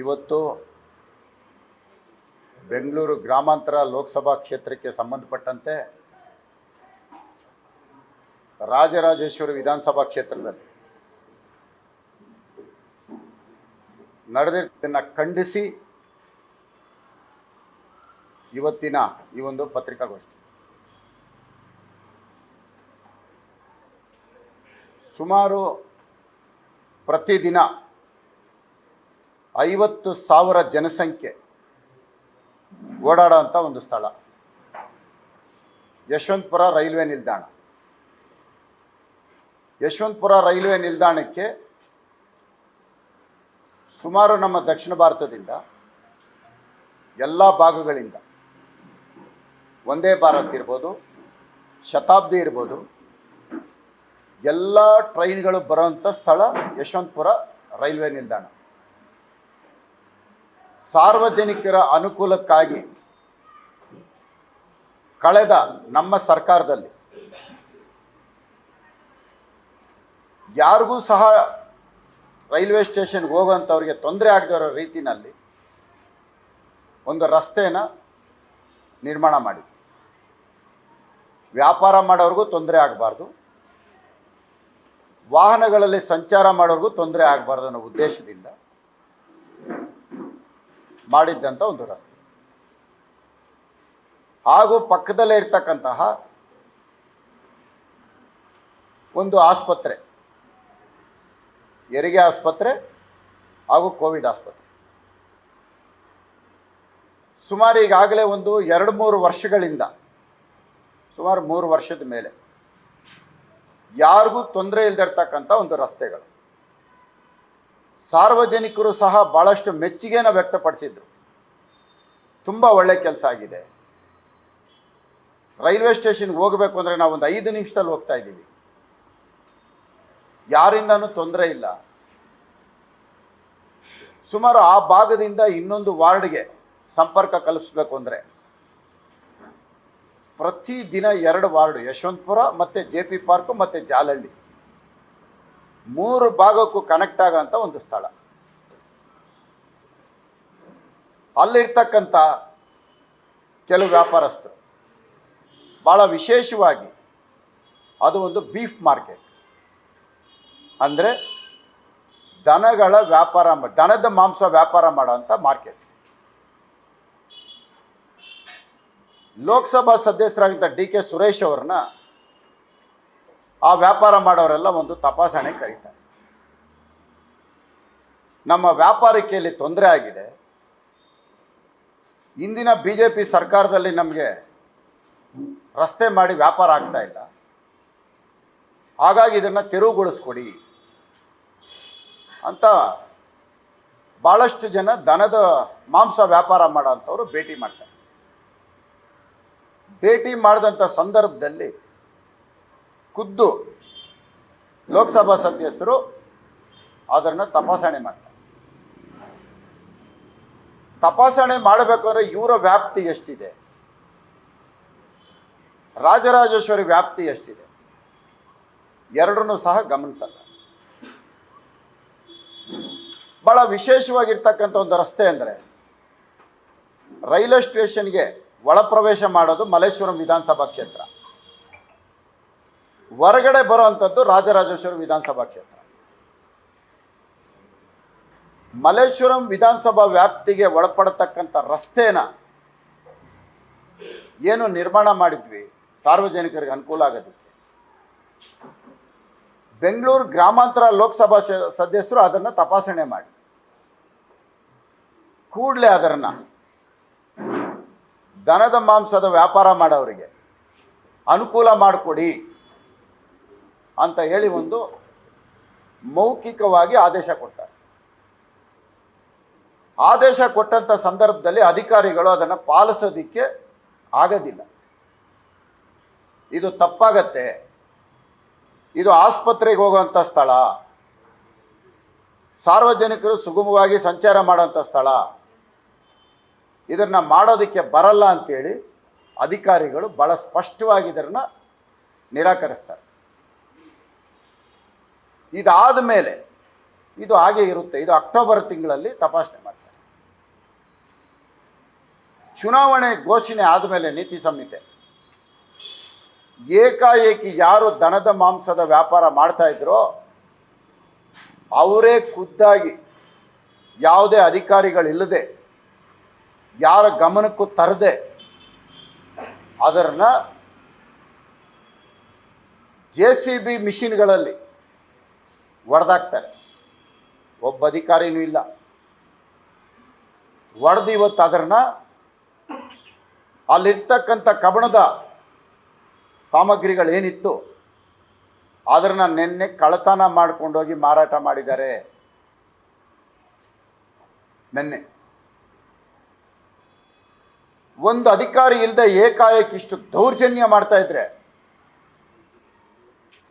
ಇವತ್ತು ಬೆಂಗಳೂರು ಗ್ರಾಮಾಂತರ ಲೋಕಸಭಾ ಕ್ಷೇತ್ರಕ್ಕೆ ಸಂಬಂಧಪಟ್ಟಂತೆ ರಾಜರಾಜೇಶ್ವರಿ ವಿಧಾನಸಭಾ ಕ್ಷೇತ್ರದಲ್ಲಿ ನಡೆದಿದ್ದನ್ನು ಖಂಡಿಸಿ ಇವತ್ತಿನ ಈ ಒಂದು ಪತ್ರಿಕಾಗೋಷ್ಠಿ. ಸುಮಾರು ಪ್ರತಿದಿನ 50,000 ಜನಸಂಖ್ಯೆ ಓಡಾಡೋಂಥ ಒಂದು ಸ್ಥಳ ಯಶವಂತಪುರ ರೈಲ್ವೆ ನಿಲ್ದಾಣ. ಯಶವಂತಪುರ ರೈಲ್ವೆ ನಿಲ್ದಾಣಕ್ಕೆ ಸುಮಾರು ನಮ್ಮ ದಕ್ಷಿಣ ಭಾರತದಿಂದ ಎಲ್ಲ ಭಾಗಗಳಿಂದ ವಂದೇ ಭಾರತ್ ಇರ್ಬೋದು, ಶತಾಬ್ದಿ ಇರ್ಬೋದು, ಎಲ್ಲ ಟ್ರೈನ್ಗಳು ಬರೋವಂಥ ಸ್ಥಳ ಯಶವಂತಪುರ ರೈಲ್ವೆ ನಿಲ್ದಾಣ. ಸಾರ್ವಜನಿಕರ ಅನುಕೂಲಕ್ಕಾಗಿ ಕಳೆದ ನಮ್ಮ ಸರ್ಕಾರದಲ್ಲಿ ಯಾರಿಗೂ ಸಹ ರೈಲ್ವೆ ಸ್ಟೇಷನ್ಗೆ ಹೋಗೋಂಥವ್ರಿಗೆ ತೊಂದರೆ ಆಗದಿರೋ ರೀತಿಯಲ್ಲಿ ಒಂದು ರಸ್ತೆನ ನಿರ್ಮಾಣ ಮಾಡಿ, ವ್ಯಾಪಾರ ಮಾಡೋರಿಗೂ ತೊಂದರೆ ಆಗಬಾರ್ದು, ವಾಹನಗಳಲ್ಲಿ ಸಂಚಾರ ಮಾಡೋರಿಗೂ ತೊಂದರೆ ಆಗಬಾರ್ದು ಅನ್ನೋ ಉದ್ದೇಶದಿಂದ ಮಾಡಿದ್ದಂಥ ಒಂದು ರಸ್ತೆ. ಹಾಗೂ ಪಕ್ಕದಲ್ಲೇ ಇರ್ತಕ್ಕಂತಹ ಒಂದು ಆಸ್ಪತ್ರೆ, ಹೆರಿಗೆ ಆಸ್ಪತ್ರೆ ಹಾಗೂ ಕೋವಿಡ್ ಆಸ್ಪತ್ರೆ, ಸುಮಾರು ಈಗಾಗಲೇ ಒಂದು 2-3 ವರ್ಷಗಳಿಂದ, ಸುಮಾರು 3 ವರ್ಷದ ಮೇಲೆ ಯಾರಿಗೂ ತೊಂದರೆ ಇಲ್ಲದಿರ್ತಕ್ಕಂಥ ಒಂದು ರಸ್ತೆಗಳು. ಸಾರ್ವಜನಿಕರು ಸಹ ಭಾಳಷ್ಟು ಮೆಚ್ಚುಗೆನ ವ್ಯಕ್ತಪಡಿಸಿದ್ರು. ತುಂಬ ಒಳ್ಳೆ ಕೆಲಸ ಆಗಿದೆ, ರೈಲ್ವೆ ಸ್ಟೇಷನ್ಗೆ ಹೋಗಬೇಕು ಅಂದರೆ ನಾವು ಒಂದು 5 ನಿಮಿಷದಲ್ಲಿ ಹೋಗ್ತಾ ಇದ್ದೀವಿ, ಯಾರಿಂದನೂ ತೊಂದರೆ ಇಲ್ಲ. ಸುಮಾರು ಆ ಭಾಗದಿಂದ ಇನ್ನೊಂದು ವಾರ್ಡ್ಗೆ ಸಂಪರ್ಕ ಕಲ್ಪಿಸ್ಬೇಕು ಅಂದರೆ ಪ್ರತಿದಿನ 2 ವಾರ್ಡ್, ಯಶವಂತಪುರ ಮತ್ತು JP ಪಾರ್ಕು ಮತ್ತು ಜಾಲಹಳ್ಳಿ, 3 ಭಾಗಕ್ಕೂ ಕನೆಕ್ಟ್ ಆಗೋಂಥ ಒಂದು ಸ್ಥಳ. ಅಲ್ಲಿರ್ತಕ್ಕಂಥ ಕೆಲವು ವ್ಯಾಪಾರಸ್ಥರು ಭಾಳ ವಿಶೇಷವಾಗಿ ಅದು ಒಂದು ಬೀಫ್ ಮಾರ್ಕೆಟ್, ಅಂದರೆ ದನಗಳ ವ್ಯಾಪಾರ, ದನದ ಮಾಂಸ ವ್ಯಾಪಾರ ಮಾಡೋಂಥ ಮಾರ್ಕೆಟ್. ಲೋಕಸಭಾ ಸದಸ್ಯರಾಗಿದ್ದ DK ಸುರೇಶ್ ಅವ್ರನ್ನ ಆ ವ್ಯಾಪಾರ ಮಾಡೋರೆಲ್ಲ ಒಂದು ತಪಾಸಣೆ ಕರೀತಾರೆ. ನಮ್ಮ ವ್ಯಾಪಾರಕ್ಕೆ ಇಲ್ಲಿ ತೊಂದರೆ ಆಗಿದೆ, ಇಂದಿನ BJP ಸರ್ಕಾರದಲ್ಲಿ ನಮಗೆ ರಸ್ತೆ ಮಾಡಿ ವ್ಯಾಪಾರ ಆಗ್ತಾ ಇಲ್ಲ, ಹಾಗಾಗಿ ಇದನ್ನು ತೆರವುಗೊಳಿಸ್ಕೊಡಿ ಅಂತ ಭಾಳಷ್ಟು ಜನ ದನದ ಮಾಂಸ ವ್ಯಾಪಾರ ಮಾಡೋಂಥವ್ರು ಭೇಟಿ ಮಾಡ್ತಾರೆ. ಭೇಟಿ ಮಾಡಿದಂಥ ಸಂದರ್ಭದಲ್ಲಿ ಖುದ್ದು ಲೋಕಸಭಾ ಸದಸ್ಯರು ಅದನ್ನು ತಪಾಸಣೆ ಮಾಡ್ತಾರೆ. ತಪಾಸಣೆ ಮಾಡಬೇಕಾದ್ರೆ ಇವರ ವ್ಯಾಪ್ತಿ ಎಷ್ಟಿದೆ, ರಾಜರಾಜೇಶ್ವರಿ ವ್ಯಾಪ್ತಿ ಎಷ್ಟಿದೆ, ಎರಡನ್ನೂ ಸಹ ಗಮನಿಸಲ್ಲ. ಭಾಳ ವಿಶೇಷವಾಗಿರ್ತಕ್ಕಂಥ ಒಂದು ರಸ್ತೆ ಅಂದರೆ ರೈಲ್ವೆ ಸ್ಟೇಷನ್ಗೆ ಒಳ ಪ್ರವೇಶ ಮಾಡೋದು ಮಲ್ಲೇಶ್ವರಂ ವಿಧಾನಸಭಾ ಕ್ಷೇತ್ರ, ಹೊರಗಡೆ ಬರುವಂಥದ್ದು ರಾಜರಾಜೇಶ್ವರಿ ವಿಧಾನಸಭಾ ಕ್ಷೇತ್ರ. ಮಲ್ಲೇಶ್ವರಂ ವಿಧಾನಸಭಾ ವ್ಯಾಪ್ತಿಗೆ ಒಳಪಡತಕ್ಕಂಥ ರಸ್ತೆನ ಏನು ನಿರ್ಮಾಣ ಮಾಡಿದ್ವಿ ಸಾರ್ವಜನಿಕರಿಗೆ ಅನುಕೂಲ ಆಗೋದಕ್ಕೆ, ಬೆಂಗಳೂರು ಗ್ರಾಮಾಂತರ ಲೋಕಸಭಾ ಸದಸ್ಯರು ಅದನ್ನು ತಪಾಸಣೆ ಮಾಡಿ ಕೂಡಲೇ ಅದನ್ನು ದನದ ಮಾಂಸದ ವ್ಯಾಪಾರ ಮಾಡೋರಿಗೆ ಅನುಕೂಲ ಮಾಡಿಕೊಡಿ ಅಂತ ಹೇಳಿ ಒಂದು ಮೌಖಿಕವಾಗಿ ಆದೇಶ ಕೊಡ್ತಾರೆ. ಆದೇಶ ಕೊಟ್ಟಂಥ ಸಂದರ್ಭದಲ್ಲಿ ಅಧಿಕಾರಿಗಳು ಅದನ್ನು ಪಾಲಿಸೋದಕ್ಕೆ ಆಗೋದಿಲ್ಲ. ಇದು ತಪ್ಪಾಗತ್ತೆ, ಇದು ಆಸ್ಪತ್ರೆಗೆ ಹೋಗುವಂಥ ಸ್ಥಳ, ಸಾರ್ವಜನಿಕರು ಸುಗಮವಾಗಿ ಸಂಚಾರ ಮಾಡುವಂಥ ಸ್ಥಳ, ಇದನ್ನು ಮಾಡೋದಕ್ಕೆ ಬರಲ್ಲ ಅಂತೇಳಿ ಅಧಿಕಾರಿಗಳು ಭಾಳ ಸ್ಪಷ್ಟವಾಗಿ ಇದನ್ನು ನಿರಾಕರಿಸ್ತಾರೆ. ಇದಾದ ಮೇಲೆ ಇದು ಹಾಗೆ ಇರುತ್ತೆ, ಇದು ಅಕ್ಟೋಬರ್ ತಿಂಗಳಲ್ಲಿ ತಪಾಸಣೆ ಮಾಡ್ತಾರೆ. ಚುನಾವಣೆ ಘೋಷಣೆ ಆದಮೇಲೆ ನೀತಿ ಸಂಹಿತೆ ಏಕಾಏಕಿ ಯಾರು ದನದ ಮಾಂಸದ ವ್ಯಾಪಾರ ಮಾಡ್ತಾ ಇದ್ರೋ ಅವರೇ ಖುದ್ದಾಗಿ ಯಾವುದೇ ಅಧಿಕಾರಿಗಳಿಲ್ಲದೆ ಯಾರ ಗಮನಕ್ಕೂ ತರದೆ ಅದನ್ನು JCB ಮಿಷಿನ್ಗಳಲ್ಲಿ ಒಡೆದಾಕ್ತಾರೆ. ಒಬ್ಬ ಅಧಿಕಾರಿನೂ ಇಲ್ಲ. ಒಡೆದು ಇವತ್ತು ಅದನ್ನು ಅಲ್ಲಿರ್ತಕ್ಕಂಥ ಕಬ್ಬಣದ ಸಾಮಗ್ರಿಗಳೇನಿತ್ತು ಅದನ್ನು ನಿನ್ನೆ ಕಳ್ಳತನ ಮಾಡ್ಕೊಂಡೋಗಿ ಮಾರಾಟ ಮಾಡಿದ್ದಾರೆ. ನಿನ್ನೆ ಒಂದು ಅಧಿಕಾರಿ ಇಲ್ಲದೆ ಏಕಾಏಕಿ ಇಷ್ಟು ದೌರ್ಜನ್ಯ ಮಾಡ್ತಾ ಇದ್ರೆ,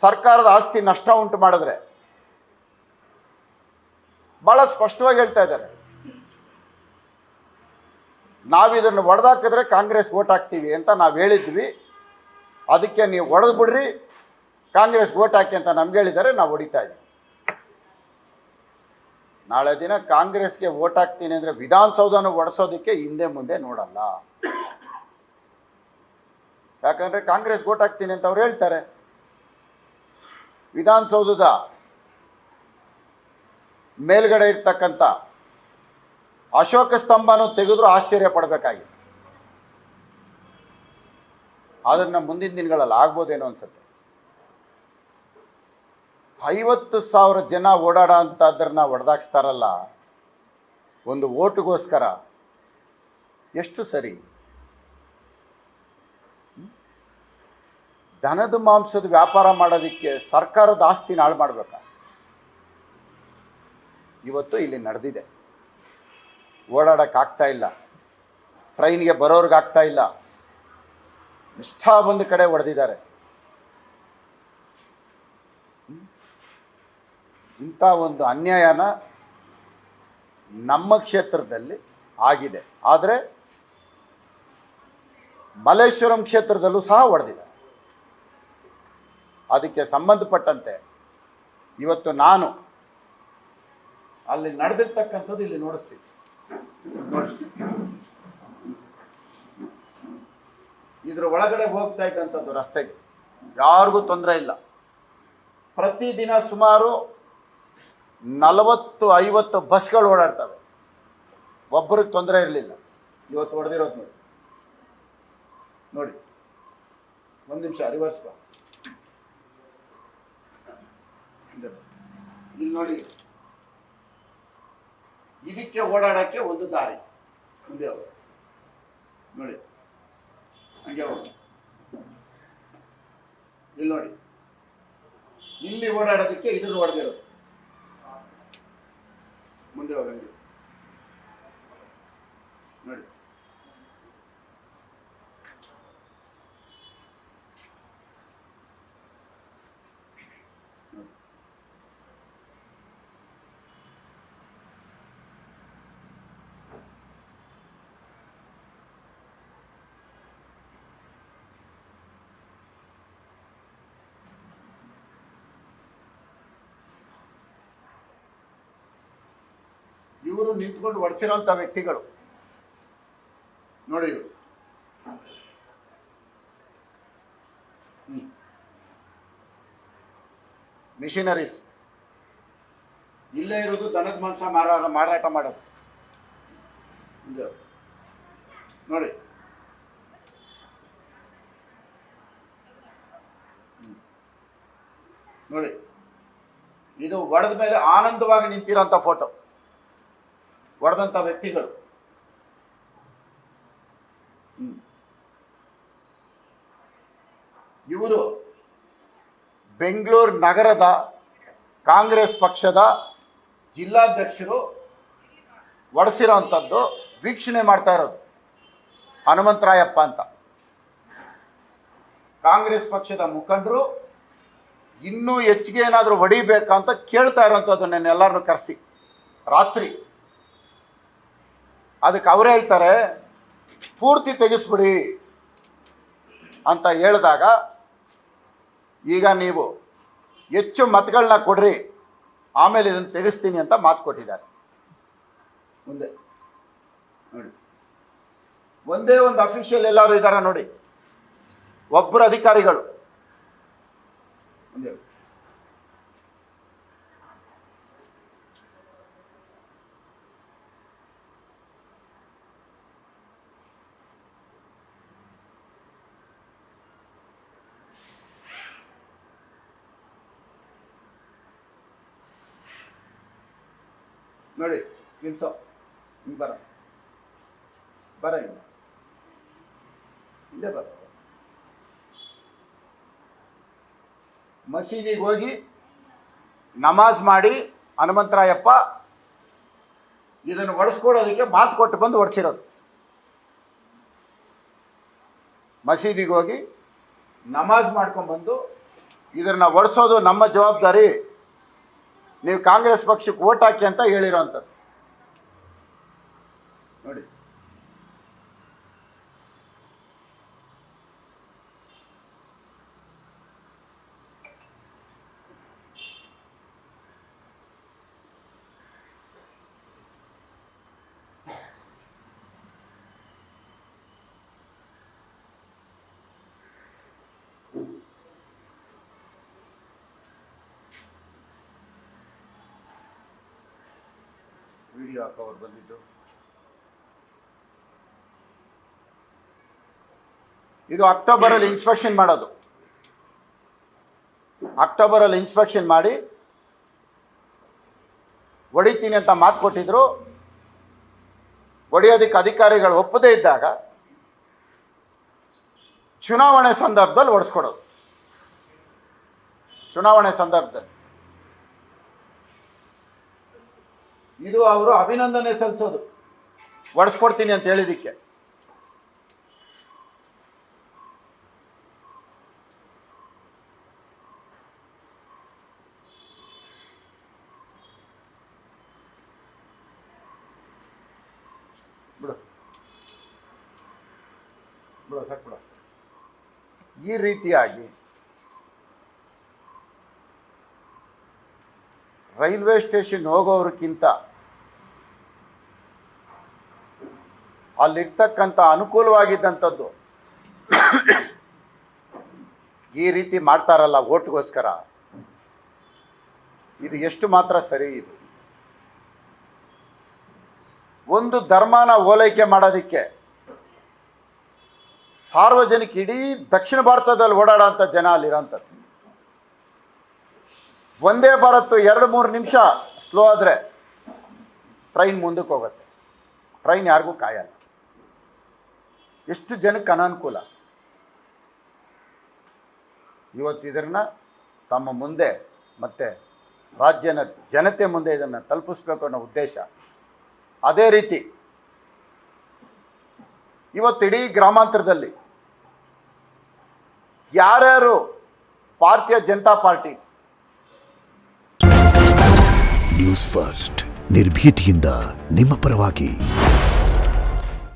ಸರ್ಕಾರದ ಆಸ್ತಿ ನಷ್ಟ ಉಂಟು ಮಾಡಿದ್ರೆ ಬಹಳ ಸ್ಪಷ್ಟವಾಗಿ ಹೇಳ್ತಾ ಇದ್ದಾರೆ, ನಾವಿದನ್ನು ಒಡೆದಾಕಿದ್ರೆ ಕಾಂಗ್ರೆಸ್ ವೋಟ್ ಹಾಕ್ತೀವಿ ಅಂತ ನಾವು ಹೇಳಿದ್ವಿ, ಅದಕ್ಕೆ ನೀವು ಒಡೆದು ಬಿಡ್ರಿ, ಕಾಂಗ್ರೆಸ್ ವೋಟ್ ಹಾಕಿ ಅಂತ ನಮ್ಗೆ ಹೇಳಿದ್ದಾರೆ, ನಾವು ಹೊಡಿತಾ ಇದ್ದೀವಿ. ನಾಳೆ ದಿನ ಕಾಂಗ್ರೆಸ್ಗೆ ವೋಟ್ ಹಾಕ್ತೀನಿ ಅಂದರೆ ವಿಧಾನಸೌಧನ ಒಡೆಸೋದಕ್ಕೆ ಹಿಂದೆ ಮುಂದೆ ನೋಡಲ್ಲ. ಯಾಕಂದರೆ ಕಾಂಗ್ರೆಸ್ ವೋಟ್ ಹಾಕ್ತೀನಿ ಅಂತ ಅವ್ರು ಹೇಳ್ತಾರೆ. ವಿಧಾನಸೌಧದ ಮೇಲ್ಗಡೆ ಇರ್ತಕ್ಕಂಥ ಅಶೋಕ ಸ್ತಂಭನೂ ತೆಗೆದ್ರು ಆಶ್ಚರ್ಯ ಪಡಬೇಕಾಗಿದೆ. ಅದನ್ನು ಮುಂದಿನ ದಿನಗಳಲ್ಲಿ ಆಗ್ಬೋದೇನೋ ಅನ್ಸುತ್ತೆ. 50,000 ಜನ ಓಡಾಡೋ ಅಂಥದ್ದನ್ನ ಹೊಡೆದಾಕ್ಸ್ತಾರಲ್ಲ ಒಂದು ಓಟ್ಗೋಸ್ಕರ, ಎಷ್ಟು ಸರಿ? ದನದ ಮಾಂಸದ ವ್ಯಾಪಾರ ಮಾಡೋದಕ್ಕೆ ಸರ್ಕಾರದ ಆಸ್ತಿನ ಹಾಳು ಮಾಡಬೇಕಾ? ಇವತ್ತು ಇಲ್ಲಿ ನಡೆದಿದೆ. ಓಡಾಡೋಕ್ಕಾಗ್ತಾ ಇಲ್ಲ, ಟ್ರೈನ್ಗೆ ಬರೋರ್ಗಾಗ್ತಾ ಇಲ್ಲ, ಇಷ್ಟ ಒಂದು ಕಡೆ ಹೊಡೆದಿದ್ದಾರೆ. ಇಂಥ ಒಂದು ಅನ್ಯಾಯನ ನಮ್ಮ ಕ್ಷೇತ್ರದಲ್ಲಿ ಆಗಿದೆ. ಆದರೆ ಮಲ್ಲೇಶ್ವರಂ ಕ್ಷೇತ್ರದಲ್ಲೂ ಸಹ ಹೊಡೆದಿದೆ. ಅದಕ್ಕೆ ಸಂಬಂಧಪಟ್ಟಂತೆ ಇವತ್ತು ನಾನು ಅಲ್ಲಿ ನಡೆದಿರ್ತಕ್ಕಂಥದ್ದು ಇಲ್ಲಿ ನೋಡಿಸ್ತೀನಿ. ಇದ್ರ ಒಳಗಡೆ ಹೋಗ್ತಾ ಇದ್ದಂಥದ್ದು ರಸ್ತೆಗೆ ಯಾರಿಗೂ ತೊಂದರೆ ಇಲ್ಲ. ಪ್ರತಿದಿನ ಸುಮಾರು 40-50 ಬಸ್ಗಳು ಓಡಾಡ್ತವೆ, ಒಬ್ಬರಿಗೆ ತೊಂದರೆ ಇರಲಿಲ್ಲ. ಇವತ್ತು ಹೊಡೆದಿರೋದು ನೋಡಿ, ನೋಡಿ ಒಂದು ನಿಮಿಷ ರಿವರ್ಸ್ ಬಾ, ಇಲ್ಲಿ ನೋಡಿ, ಇದಕ್ಕೆ ಓಡಾಡಕ್ಕೆ ಒಂದು ದಾರಿ ಮುಂದೆ ಅವರು ನೋಡಿ, ಹಂಗೆ ಹೋಗಿ ಇಲ್ಲಿ ನೋಡಿ, ಇಲ್ಲಿ ಓಡಾಡೋದಕ್ಕೆ ಇದನ್ನು ಹೊಡೆದಿರೋದು, ಮುಂದೆ ಹೋಗಂಗೆ ನೋಡಿ. ಇವರು ನಿಂತ್ಕೊಂಡು ಹೊಡ್ಸಿರೋಂಥ ವ್ಯಕ್ತಿಗಳು ನೋಡಿ, ಇವರು ಮಿಷನರೀಸ್ ಇಲ್ಲೇ ಇರೋದು ದನದ ಮಾಂಸ ಮಾರಾಟ ಮಾಡೋದು ನೋಡಿ. ನೋಡಿ, ಇದು ಹೊಡೆದ ಮೇಲೆ ಆನಂದವಾಗಿ ನಿಂತಿರೋಂಥ ಫೋಟೋ, ಹೊಡೆದಂಥ ವ್ಯಕ್ತಿಗಳು. ಇವರು ಬೆಂಗಳೂರು ನಗರದ ಕಾಂಗ್ರೆಸ್ ಪಕ್ಷದ ಜಿಲ್ಲಾಧ್ಯಕ್ಷರು ಹೊಡೆಸಿರೋಂಥದ್ದು ವೀಕ್ಷಣೆ ಮಾಡ್ತಾ ಇರೋದು ಹನುಮಂತರಾಯಪ್ಪ ಅಂತ. ಕಾಂಗ್ರೆಸ್ ಪಕ್ಷದ ಮುಖಂಡರು ಇನ್ನೂ ಹೆಚ್ಚಿಗೆ ಏನಾದರೂ ಹೊಡಿಬೇಕಂತ ಕೇಳ್ತಾ ಇರೋಂಥದ್ದು ನೆನ್ನೆಲ್ಲರನ್ನು ಕರೆಸಿ ರಾತ್ರಿ. ಅದಕ್ಕೆ ಅವರೇ ಹೇಳ್ತಾರೆ ಪೂರ್ತಿ ತೆಗೆಸ್ಬಿಡಿ ಅಂತ ಹೇಳಿದಾಗ, ಈಗ ನೀವು ಹೆಚ್ಚು ಮತಗಳನ್ನ ಕೊಡ್ರಿ, ಆಮೇಲೆ ಇದನ್ನು ತೆಗೆಸ್ತೀನಿ ಅಂತ ಮಾತು ಕೊಟ್ಟಿದ್ದಾರೆ. ಮುಂದೆ ನೋಡಿ, ಒಂದೇ ಒಂದು ಅಫಿಷಿಯಲ್ ಎಲ್ಲರೂ ಇದ್ದಾರೆ ನೋಡಿ, ಒಬ್ಬರು ಅಧಿಕಾರಿಗಳು. ಒಂದೇ ನೋಡಿ, ನಿಲ್ಸೋ, ಬರ ಬರ ಇಲ್ಲ ಇಲ್ಲೇ ಬರ. ಮಸೀದಿಗೆ ಹೋಗಿ ನಮಾಜ್ ಮಾಡಿ ಹನುಮಂತರಾಯಪ್ಪ ಇದನ್ನು ಒಡಿಸ್ಕೊಡೋದಕ್ಕೆ ಮಾತು ಕೊಟ್ಟು ಬಂದು ಒಡಿಸಿರೋದು. ಮಸೀದಿಗೆ ಹೋಗಿ ನಮಾಜ್ ಮಾಡ್ಕೊಂಡ್ಬಂದು ಇದನ್ನು ಒಡಿಸೋದು ನಮ್ಮ ಜವಾಬ್ದಾರಿ, ನೀವು ಕಾಂಗ್ರೆಸ್ ಪಕ್ಷಕ್ಕೆ ಓಟ್ ಹಾಕಿ ಅಂತ ಹೇಳಿರೋವಂಥದ್ದು ನೋಡಿ. ವಿಡಿಯೋ ಹಾಕೋರು ಬಂದಿದ್ದು ಇದು ಅಕ್ಟೋಬರಲ್ಲಿ ಇನ್ಸ್ಪೆಕ್ಷನ್ ಮಾಡೋದು. ಅಕ್ಟೋಬರಲ್ಲಿ ಇನ್ಸ್ಪೆಕ್ಷನ್ ಮಾಡಿ ಹೊಡಿತೀನಿ ಅಂತ ಮಾತು ಕೊಟ್ಟಿದ್ರು. ಹೊಡೆಯೋದಕ್ಕೆ ಅಧಿಕಾರಿಗಳು ಒಪ್ಪದೇ ಇದ್ದಾಗ ಚುನಾವಣೆ ಸಂದರ್ಭದಲ್ಲಿ ಹೊಡೆಸ್ಕೊಡೋದು. ಚುನಾವಣೆ ಸಂದರ್ಭದಲ್ಲಿ ಇದು ಅವರು ಅಭಿನಂದನೆ ಸಲ್ಲಿಸೋದು, ಒಡಿಸ್ಕೊಡ್ತೀನಿ ಅಂತ ಹೇಳಿದ್ದಕ್ಕೆ. ಬಿಡು ಬಿಡು ಸಾಕು ಬಿಡು. ಈ ರೀತಿಯಾಗಿ ರೈಲ್ವೆ ಸ್ಟೇಷನ್ ಹೋಗೋವ್ರಕ್ಕಿಂತ ಅಲ್ಲಿರ್ತಕ್ಕಂಥ ಅನುಕೂಲವಾಗಿದ್ದಂಥದ್ದು ಈ ರೀತಿ ಮಾಡ್ತಾರಲ್ಲ ಓಟ್ಗೋಸ್ಕರ, ಇದು ಎಷ್ಟು ಮಾತ್ರ ಸರಿ? ಇದು ಒಂದು ಧರ್ಮನ ಓಲೈಕೆ ಮಾಡೋದಕ್ಕೆ ಸಾರ್ವಜನಿಕ ಇಡೀ ದಕ್ಷಿಣ ಭಾರತದಲ್ಲಿ ಓಡಾಡೋಂಥ ಜನ ಅಲ್ಲಿರೋಂಥದ್ದು. ಒಂದೇ ಭಾರತ್ 2-3 ನಿಮಿಷ ಸ್ಲೋ ಆದರೆ ಟ್ರೈನ್ ಮುಂದಕ್ಕೆ ಹೋಗುತ್ತೆ. ಟ್ರೈನ್ ಯಾರಿಗೂ ಕಾಯಲ್ಲ. ಎಷ್ಟು ಜನಕ್ಕೆ ಅನಾನುಕೂಲ. ಇವತ್ತು ಇದನ್ನು ತಮ್ಮ ಮುಂದೆ ಮತ್ತು ರಾಜ್ಯದ ಜನತೆ ಮುಂದೆ ಇದನ್ನು ತಲುಪಿಸ್ಬೇಕು ಅನ್ನೋ ಉದ್ದೇಶ. ಅದೇ ರೀತಿ ಇವತ್ತು ಇಡೀ ಗ್ರಾಮಾಂತರದಲ್ಲಿ ಯಾರ್ಯಾರು ಭಾರತೀಯ ಜನತಾ ಪಾರ್ಟಿ ನ್ಯೂಸ್ ಫಸ್ಟ್ ನಿರ್ಭೀತಿಯಿಂದ ನಿಮ್ಮ ಪರವಾಗಿ.